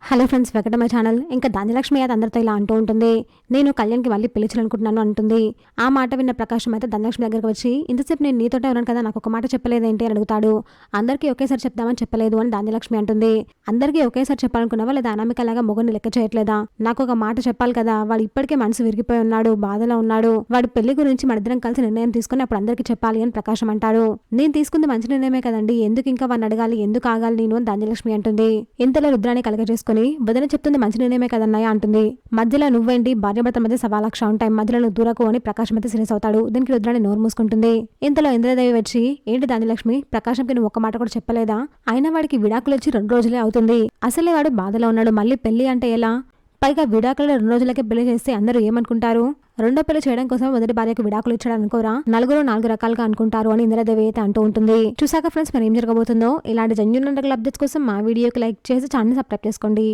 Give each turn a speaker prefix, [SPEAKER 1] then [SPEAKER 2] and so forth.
[SPEAKER 1] Hello friends, welcome to my channel. ఇంకా ధాన్యలక్ష్మి అయితే అందరితో ఇలా అంటూ ఉంటుంది, నేను కళ్యాణ్కి మళ్ళీ పెళ్లి చేయాలనుకుంటున్నాను అంటుంది. ఆ మాట విన్న ప్రకాశం అయితే ధనలక్ష్మి దగ్గరికి వచ్చి, ఇంతసేపు నేను నీతోటే ఉన్నాను కదా, నాకు ఒక మాట చెప్పలేదేంటి అని అడుగుతాడు. అందరికీ ఒకేసారి చెప్దామని చెప్పలేదు అని ధాన్యలక్ష్మి అంటుంది. అందరికీ ఒకేసారి చెప్పాలనుకున్నావా లేదా అనామికలాగా మొగుడిని లెక్క చేయట్లేదా? నాకు ఒక మాట చెప్పాలి కదా, వాడు ఇప్పటికే మనసు విరిగిపోయి ఉన్నాడు, బాధలో ఉన్నాడు. వాడి పెళ్లి గురించి మనిద్దరం కలిసి నిర్ణయం తీసుకుని అప్పుడు అందరికీ చెప్పాలి అని ప్రకాశం అంటాడు. నేను తీసుకుంది మంచి నిర్ణయమే కదండి, ఎందుకు ఇంకా వాడిని అడగాలి, ఎందుకు ఆగాలి నేను అని ధాన్యలక్ష్మి అంటుంది. ఇంతలో రుద్రాన్ని కలగజేసుకుని, వదిన చెప్తుంది మంచి నిర్ణయమే కదన్నయ్య అంటుంది. మధ్యలో నువ్వేంటి, భార్యాభర్తల మధ్య 1,15,00,000 ఉంటాయి, మధ్యలో నువ్వు దూరకు అని ప్రకాశం అయితే సీరియస్ అవుతాడు. దీనికి రుద్రాన్ని నోరు మూసుకుంటుంది. ఇంతలో ఇంద్రదేవి వచ్చి, ఏంటి ధాన్యలక్ష్మి, ప్రకాశంకి నువ్వు ఒక్క మాట కూడా చెప్పలేదా? అయినా వాడికి విడాకులు వచ్చి 2 రోజులే అవుతుంది, అసలే వాడు బాధలో ఉన్నాడు, మళ్ళీ పెళ్లి అంటే ఎలా? పైగా విడాకులు 2 రోజులకే పెళ్లి చేస్తే అందరూ ఏమనుకుంటారు? రెండో పెళ్లి చేయడం కోసం మొదటి భార్యకు విడాకులు ఇచ్చాడు అనుకోరా, నలుగురు 4 రకాలుగా అనుకుంటారు అని ఇంద్రదేవి అయితే అంటూ ఉంటుంది. చూసాక ఫ్రెండ్స్, మరి ఏం జరగబోతుందో. ఇలాంటి జెన్యూన్ అప్డేట్స్ కోసం మా వీడియోకి లైక్ చేసి ఛానల్ సబ్స్క్రైబ్ చేసుకోండి.